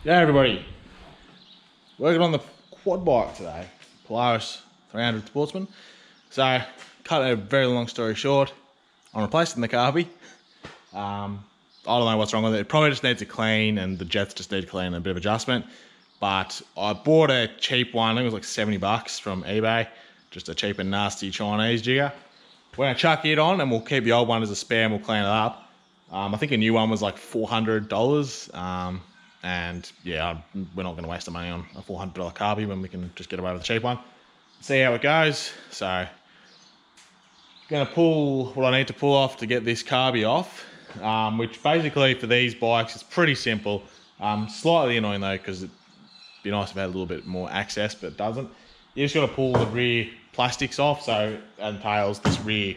Yeah, everybody. Working on the quad bike today, Polaris 300 Sportsman. So, cut a very long story short, I'm replacing the Carby. I don't know what's wrong with it. It probably just needs a clean, and the jets just need to clean and a bit of adjustment. But I bought a cheap one. I think it was like 70 bucks from eBay. Just a cheap and nasty Chinese jigger. We're gonna chuck it on, and we'll keep the old one as a spare, and we'll clean it up. I think a new one was like $400. And yeah, we're not going to waste the money on a $400 Carby when we can just get away with a cheap one. See how it goes. So, I'm going to pull what I need to pull off to get this Carby off, which basically for these bikes is pretty simple. Slightly annoying though, because it'd be nice if it had a little bit more access, but it doesn't. You just got to pull the rear plastics off, so it entails this rear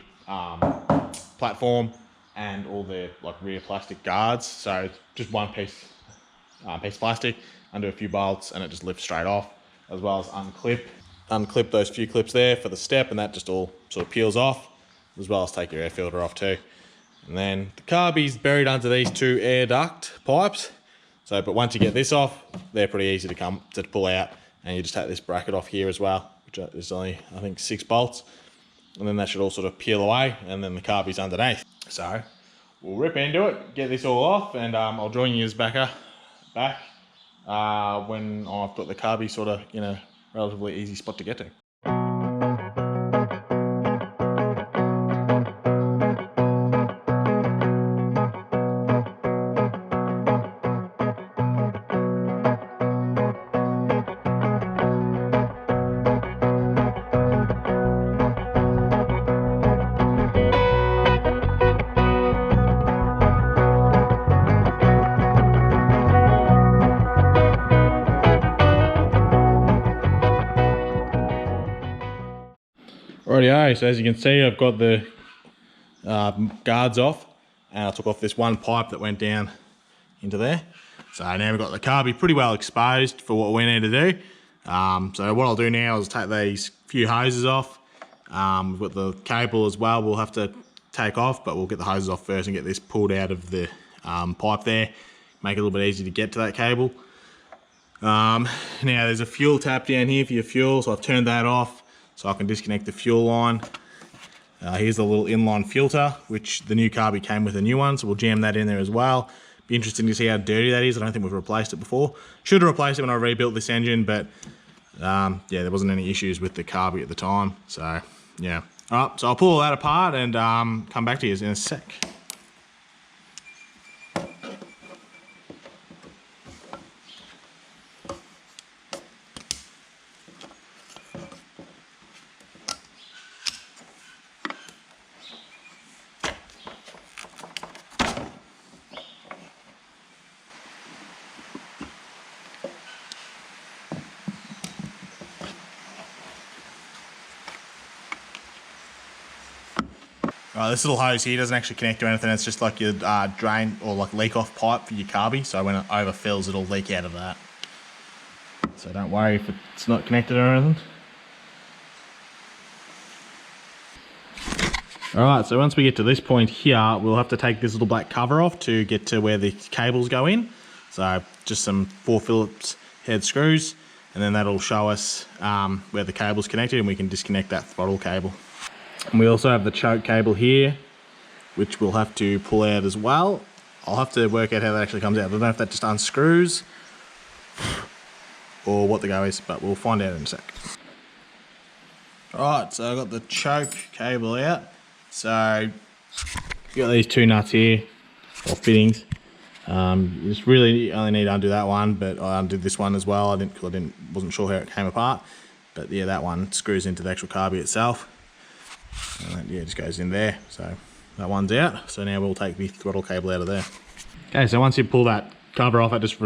platform and all the like rear plastic guards. So just one piece of plastic, undo a few bolts, and it just lifts straight off, as well as unclip those few clips there for the step, and that just all sort of peels off, as well as take your air filter off too. And then the Carby's buried under these two air duct pipes. So, but once you get this off, they're pretty easy to pull out, and you just take this bracket off here as well, which is only, I think, 6 bolts. And then that should all sort of peel away, and then the Carby's underneath. So we'll rip into it, get this all off, and I'll join you back when I've got the Carby sort of in a relatively easy spot to get to. Rightio, so as you can see, I've got the guards off, and I took off this one pipe that went down into there. So now we've got the Carby pretty well exposed for what we need to do. So what I'll do now is take these few hoses off. We've got the cable as well we'll have to take off, but we'll get the hoses off first and get this pulled out of the pipe there. Make it a little bit easier to get to that cable. Now there's a fuel tap down here for your fuel, so I've turned that off, so I can disconnect the fuel line. Here's the little inline filter, which the new Carby came with a new one, so we'll jam that in there as well. Be interesting to see how dirty that is. I don't think we've replaced it before. Should have replaced it when I rebuilt this engine, but yeah, there wasn't any issues with the Carby at the time. So yeah. All right, so I'll pull all that apart and come back to you in a sec. This little hose here doesn't actually connect to anything. It's just like your drain or like leak off pipe for your Carby. So when it overfills, it'll leak out of that. So don't worry if it's not connected or anything. Alright, so once we get to this point here, we'll have to take this little black cover off to get to where the cables go in. So just some 4 Phillips head screws, and then that'll show us where the cable's connected, and we can disconnect that throttle cable. And we also have the choke cable here, which we'll have to pull out as well. I'll have to work out how that actually comes out. I don't know if that just unscrews or what the go is, but we'll find out in a sec. Alright, so I've got the choke cable out. So you got these 2 nuts here, or fittings. You just really only need to undo that one, but I undid this one as well. I wasn't sure how it came apart. But yeah, that one screws into the actual Carby itself. And that, yeah, just goes in there. So that one's out. So now we'll take the throttle cable out of there. Okay, so once you pull that cover off, it just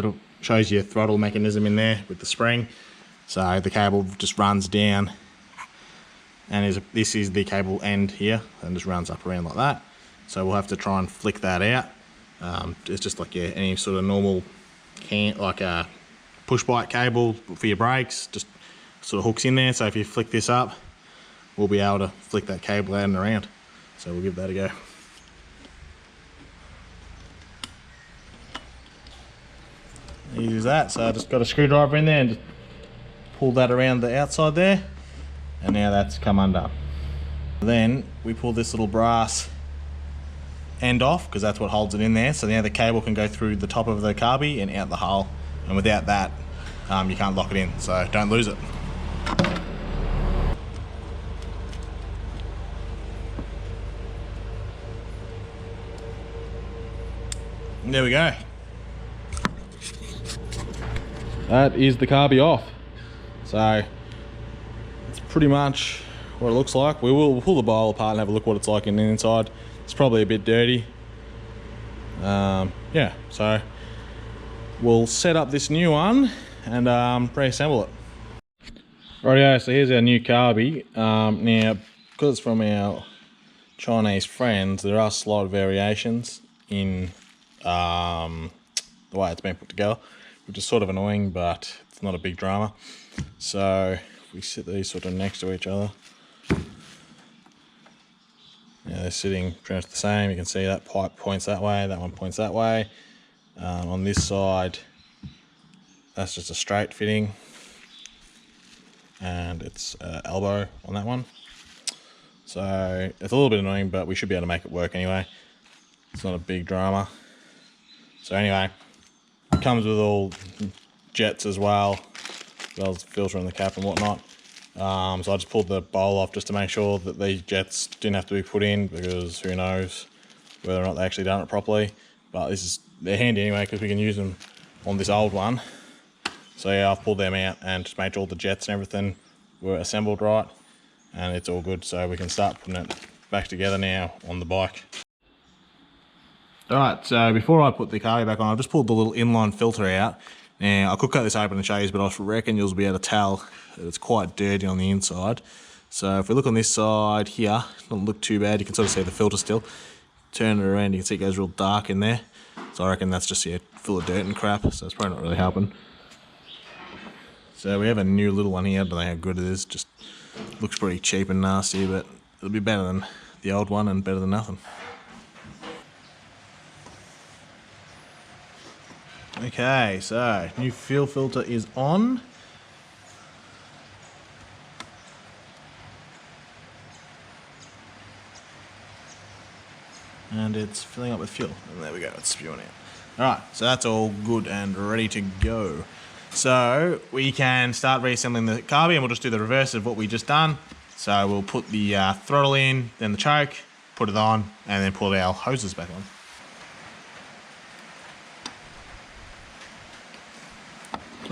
shows you a throttle mechanism in there with the spring. So the cable just runs down, and this is the cable end here, and just runs up around like that. So we'll have to try and flick that out. It's just like any sort of normal like a push bike cable for your brakes, just sort of hooks in there. So if you flick this up, we'll be able to flick that cable out and around. So we'll give that a go. Use that. So I just got a screwdriver in there and just pull that around the outside there, and now that's come undone. Then we pull this little brass end off because that's what holds it in there. So now the cable can go through the top of the carby and out the hull, and without that you can't lock it in, so don't lose it. And there we go. That is the carby off. So it's pretty much what it looks like. We'll pull the bowl apart and have a look what it's like in the inside. It's probably a bit dirty. Yeah, so we'll set up this new one and pre-assemble it. Rightio, so here's our new carby. Now, because it's from our Chinese friends, there are slight variations in the way it's been put together, which is sort of annoying, but it's not a big drama. So if we sit these sort of next to each other, yeah, they're sitting pretty much the same. You can see that pipe points that way, that one points that way. On this side, that's just a straight fitting, and it's elbow on that one. So it's a little bit annoying, but we should be able to make it work anyway. It's not a big drama. So anyway, it comes with all jets as well as filter in the cap and whatnot. So I just pulled the bowl off just to make sure that these jets didn't have to be put in, because who knows whether or not they actually done it properly. But they're handy anyway because we can use them on this old one. So yeah, I've pulled them out and just made sure all the jets and everything were assembled right, and it's all good. So we can start putting it back together now on the bike. Alright, so before I put the carby back on, I've just pulled the little inline filter out. Now, I could cut this open and show you, but I reckon you'll be able to tell that it's quite dirty on the inside. So if we look on this side here, it doesn't look too bad. You can sort of see the filter still. Turn it around, you can see it goes real dark in there. So I reckon that's just full of dirt and crap, so it's probably not really helping. So we have a new little one here. I don't know how good it is. Just looks pretty cheap and nasty, but it'll be better than the old one and better than nothing. Okay, so new fuel filter is on. And it's filling up with fuel. And there we go, it's spewing out. Alright, so that's all good and ready to go. So we can start reassembling the carby, and we'll just do the reverse of what we just done. So we'll put the throttle in, then the choke, put it on, and then pull our hoses back on.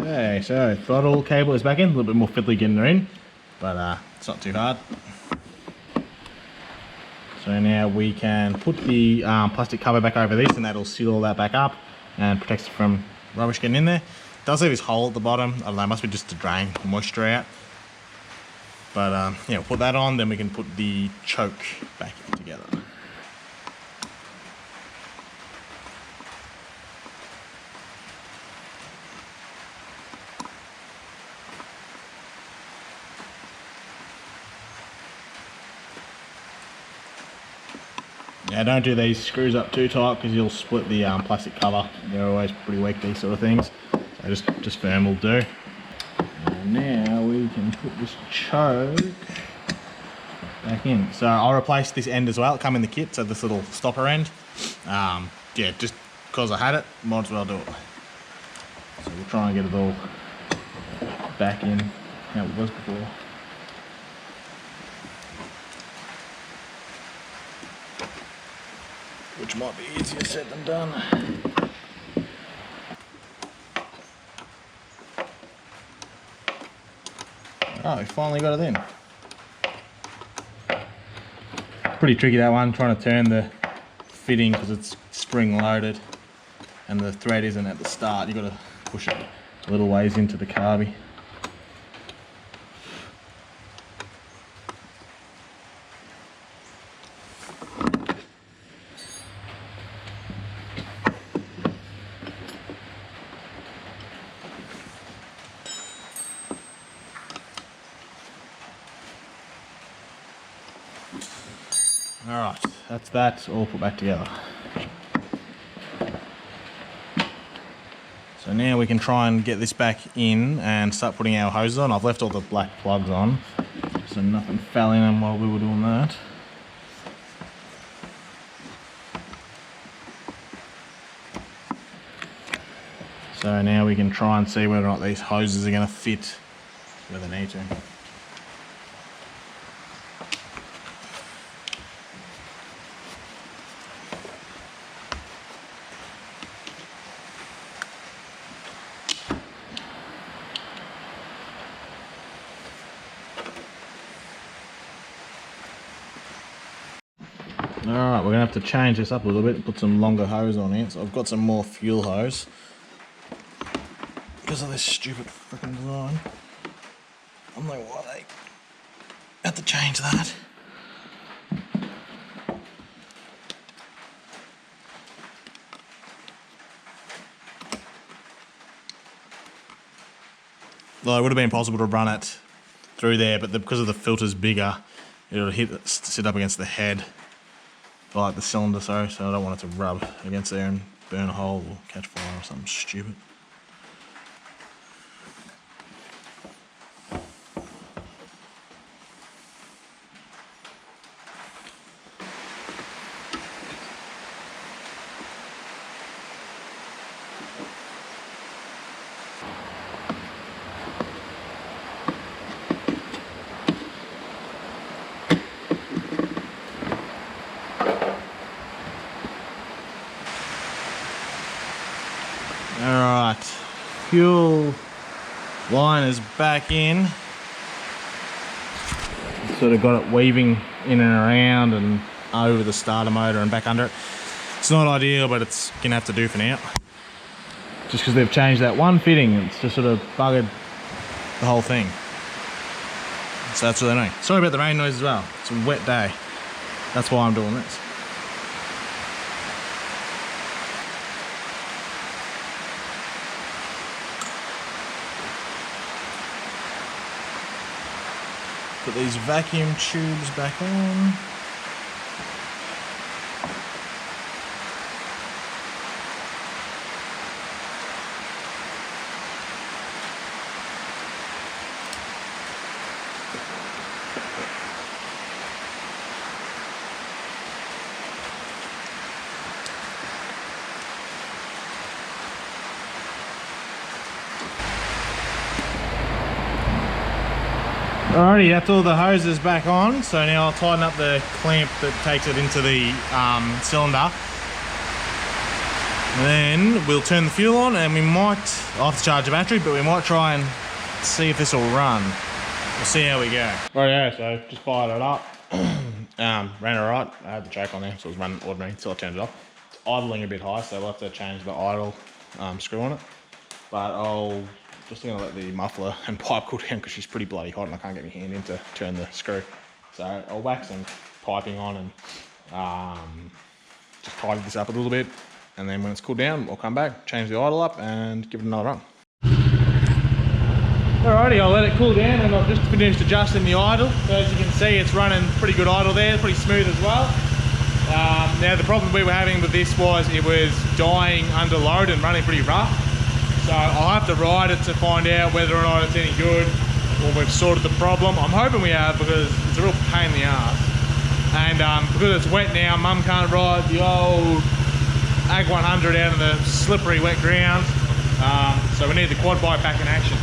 Okay, so throttle cable is back in, a little bit more fiddly getting her in, but it's not too hard. So now we can put the plastic cover back over this, and that'll seal all that back up and protects it from rubbish getting in there. It does leave this hole at the bottom. I don't know, it must be just to drain the moisture out. But yeah, we'll put that on, then we can put the choke back together. Now don't do these screws up too tight because you'll split the plastic cover. They're always pretty weak, these sort of things. So just firm will do. And now we can put this choke back in. So I'll replace this end as well. It'll come in the kit, so this little stopper end. Yeah, just because I had it, might as well do it. So we'll try and get it all back in how it was before. Which might be easier said than done. Oh, we finally got it in. Pretty tricky, that one, trying to turn the fitting because it's spring loaded and the thread isn't at the start. You've got to push it a little ways into the carby. Alright, that's that all put back together. So now we can try and get this back in and start putting our hoses on. I've left all the black plugs on, so nothing fell in them while we were doing that. So now we can try and see whether or not these hoses are going to fit where they need to. Alright, we're going to have to change this up a little bit and put some longer hose on here. So I've got some more fuel hose because of this stupid freaking design. I'm like, why they have to change that? Well, it would have been possible to run it through there, but because of the filter's bigger, it'll sit up against the head, like the cylinder, sorry, so I don't want it to rub against there and burn a hole or catch fire or something stupid. Alright, fuel line is back in. Sort of got it weaving in and around and over the starter motor and back under it. It's not ideal, but it's gonna have to do for now. Just because they've changed that one fitting, it's just sort of buggered the whole thing. So that's what they're doing. Sorry about the rain noise as well. It's a wet day. That's why I'm doing this. Put these vacuum tubes back on. Alrighty, that's all the hoses back on, so now I'll tighten up the clamp that takes it into the cylinder. And then we'll turn the fuel on and we might, I'll have to charge the battery, but we might try and see if this will run. We'll see how we go. Rightio, so just fired it up. Ran it right. I had the track on there, so it was running ordinary until I turned it off. It's idling a bit high, so we'll have to change the idle screw on it. But I'll just going to let the muffler and pipe cool down because she's pretty bloody hot and I can't get my hand in to turn the screw. So I'll whack some piping on and just tidy this up a little bit, and then when it's cooled down I'll come back, change the idle up and give it another run. Alrighty, I'll let it cool down and I've just finished adjusting the idle. So as you can see, it's running pretty good idle there, pretty smooth as well. Now the problem we were having with this was it was dying under load and running pretty rough. So I'll have to ride it to find out whether or not it's any good or we've sorted the problem. I'm hoping we have because it's a real pain in the ass. And because it's wet now, Mum can't ride the old Ag 100 out of the slippery wet ground. So we need the quad bike back in action.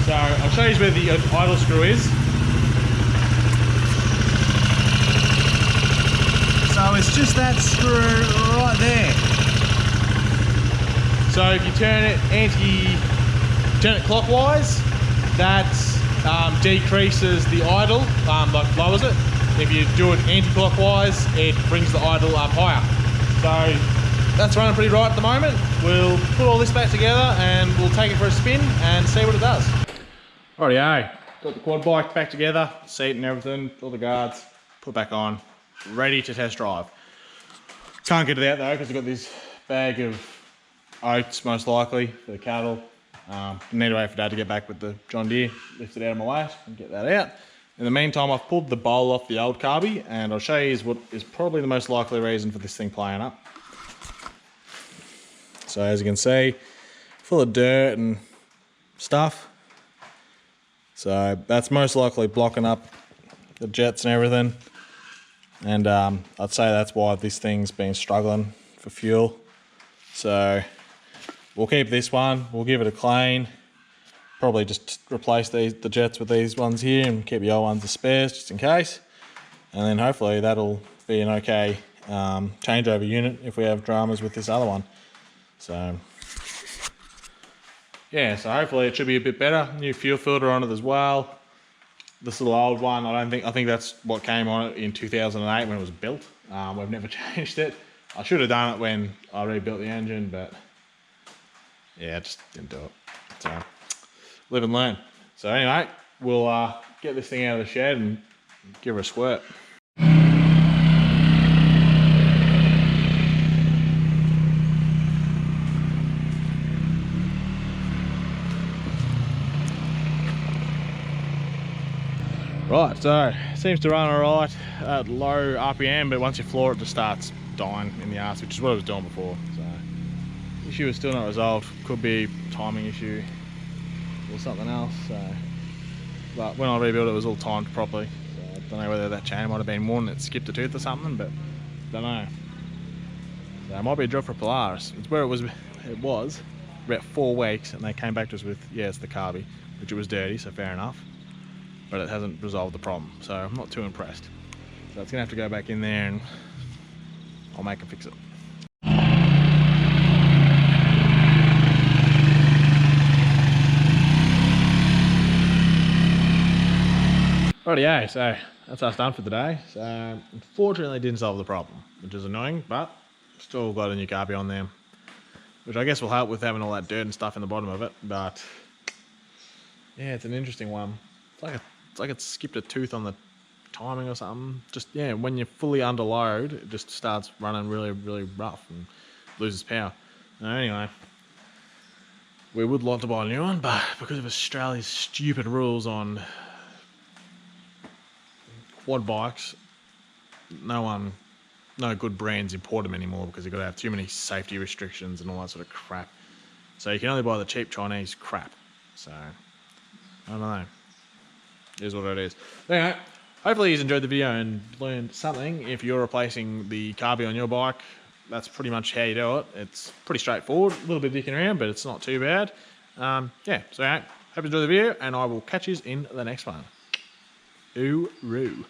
So I'll show you where the idle screw is. So it's just that screw right there. So if you turn it clockwise, that decreases the idle, like lowers it. If you do it anti-clockwise, it brings the idle up higher. So that's running pretty right at the moment. We'll put all this back together and we'll take it for a spin and see what it does. Rightio, got the quad bike back together, seat and everything, all the guards, put back on, ready to test drive. Can't get it out though because I've got this bag of oats most likely for the cattle. Need to wait for Dad to get back with the John Deere, lift it out of my way and get that out. In the meantime, I've pulled the bowl off the old Carby and I'll show you what is probably the most likely reason for this thing playing up. So as you can see, full of dirt and stuff. So that's most likely blocking up the jets and everything. And I'd say that's why this thing's been struggling for fuel. So we'll keep this one, we'll give it a clean. Probably just replace the jets with these ones here and keep the old ones as spares just in case. And then hopefully that'll be an okay changeover unit if we have dramas with this other one. So yeah, so hopefully it should be a bit better. New fuel filter on it as well. This little old one, I think that's what came on it in 2008 when it was built. We've never changed it. I should have done it when I rebuilt the engine, but yeah, I just didn't do it. So live and learn. So anyway, we'll get this thing out of the shed and give her a squirt. Right, so seems to run alright at low RPM, but once you floor it, just starts dying in the arse, which is what it was doing before. So the issue is still not resolved. Could be timing issue or something else. So, but when I rebuilt it was all timed properly. So I don't know whether that chain might have been worn and it skipped a tooth or something, but don't know. So it might be a job for Polaris. It's where it was about 4 weeks, and they came back to us with, yeah, it's the Carby, which it was dirty, so fair enough. But it hasn't resolved the problem, so I'm not too impressed. So it's gonna have to go back in there and I'll make them fix it. Rightio, so that's us done for the day. So unfortunately it didn't solve the problem, which is annoying, but still got a new Carby on there, which I guess will help with having all that dirt and stuff in the bottom of it. But yeah, it's an interesting one. It's like it skipped a tooth on the timing or something. Just, yeah, when you're fully under load, it just starts running really, really rough and loses power. Anyway, we would like to buy a new one, but because of Australia's stupid rules on quad bikes, no good brands import them anymore because you've got to have too many safety restrictions and all that sort of crap. So you can only buy the cheap Chinese crap. So, I don't know. It is what it is. Anyway, hopefully you enjoyed the video and learned something. If you're replacing the Carby on your bike, that's pretty much how you do it. It's pretty straightforward, a little bit dicking around, but it's not too bad. Yeah, so hope you enjoyed the video, and I will catch you in the next one. Ooroo.